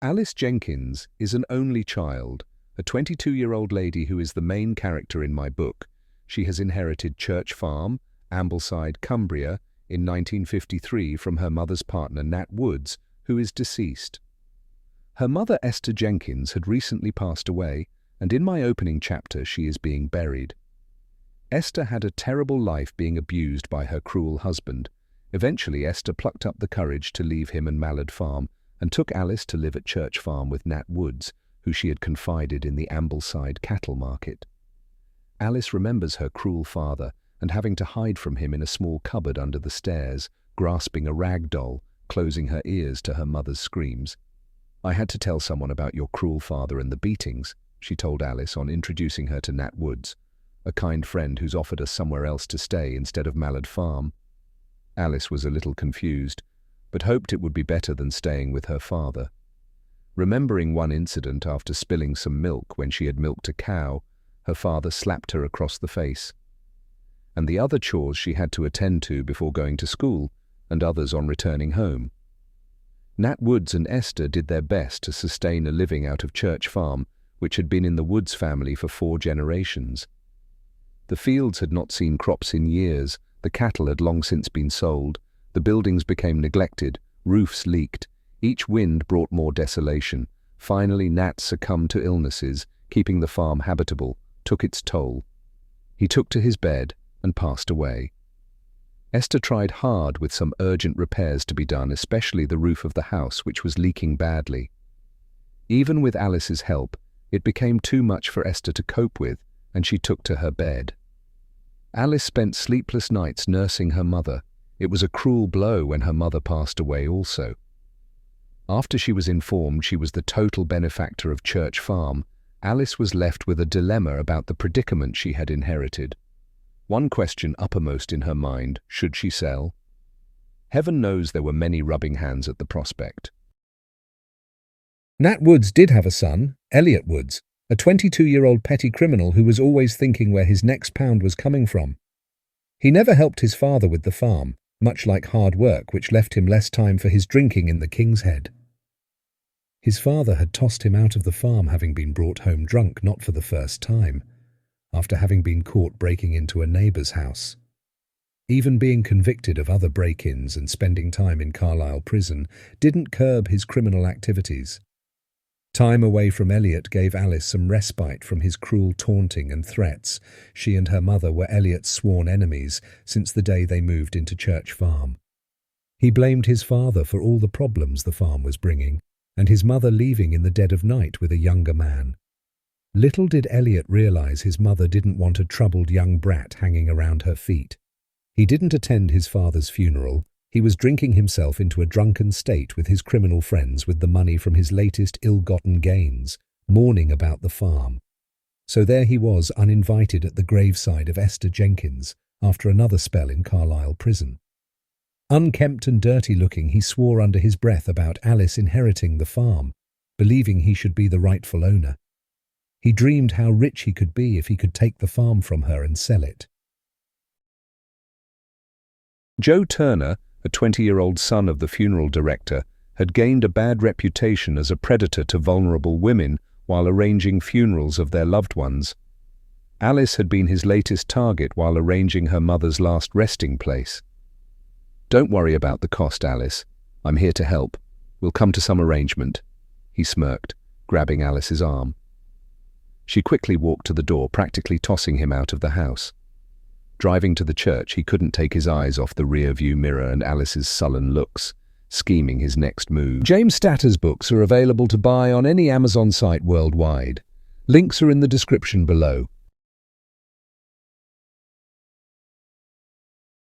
Alice Jenkins is an only child, a 22-year-old lady who is the main character in my book. She has inherited Church Farm, Ambleside, Cumbria, in 1953 from her mother's partner Nat Woods, who is deceased. Her mother Esther Jenkins had recently passed away, and in my opening chapter she is being buried. Esther had a terrible life being abused by her cruel husband. Eventually Esther plucked up the courage to leave him and Mallard Farm and took Alice to live at Church Farm with Nat Woods, who she had confided in the Ambleside cattle market. Alice remembers her cruel father and having to hide from him in a small cupboard under the stairs, grasping a rag doll, closing her ears to her mother's screams. "I had to tell someone about your cruel father and the beatings," she told Alice on introducing her to Nat Woods, a kind friend who's offered us somewhere else to stay instead of Mallard Farm. Alice was a little confused, but hoped it would be better than staying with her father. Remembering one incident after spilling some milk when she had milked a cow, her father slapped her across the face. And the other chores she had to attend to before going to school, and others on returning home. Nat Woods and Esther did their best to sustain a living out of Church Farm, which had been in the Woods family for 4 generations. The fields had not seen crops in years, the cattle had long since been sold, the buildings became neglected, roofs leaked, each wind brought more desolation. Finally Nat succumbed to illnesses, keeping the farm habitable, took its toll. He took to his bed and passed away. Esther tried hard with some urgent repairs to be done, especially the roof of the house, which was leaking badly. Even with Alice's help, it became too much for Esther to cope with, and she took to her bed. Alice spent sleepless nights nursing her mother. It was a cruel blow when her mother passed away also. After she was informed she was the total benefactor of Church Farm, Alice was left with a dilemma about the predicament she had inherited. One question uppermost in her mind: should she sell? Heaven knows there were many rubbing hands at the prospect. Nat Woods did have a son, Elliot Woods, a 22-year-old petty criminal who was always thinking where his next pound was coming from. He never helped his father with the farm, much like hard work, which left him less time for his drinking in the King's Head. His father had tossed him out of the farm, having been brought home drunk not for the first time, after having been caught breaking into a neighbour's house. Even being convicted of other break-ins and spending time in Carlisle prison didn't curb his criminal activities. Time away from Elliot gave Alice some respite from his cruel taunting and threats. She and her mother were Elliot's sworn enemies since the day they moved into Church Farm. He blamed his father for all the problems the farm was bringing, and his mother leaving in the dead of night with a younger man. Little did Elliot realize his mother didn't want a troubled young brat hanging around her feet. He didn't attend his father's funeral. He was drinking himself into a drunken state with his criminal friends with the money from his latest ill-gotten gains, mourning about the farm. So there he was, uninvited at the graveside of Esther Jenkins after another spell in Carlisle prison. Unkempt and dirty-looking, he swore under his breath about Alice inheriting the farm, believing he should be the rightful owner. He dreamed how rich he could be if he could take the farm from her and sell it. Joe Turner, a 20-year-old son of the funeral director, had gained a bad reputation as a predator to vulnerable women while arranging funerals of their loved ones. Alice had been his latest target while arranging her mother's last resting place. "Don't worry about the cost, Alice. I'm here to help. We'll come to some arrangement," he smirked, grabbing Alice's arm. She quickly walked to the door, practically tossing him out of the house. Driving to the church, he couldn't take his eyes off the rear-view mirror and Alice's sullen looks, scheming his next move. James Statter's books are available to buy on any Amazon site worldwide. Links are in the description below.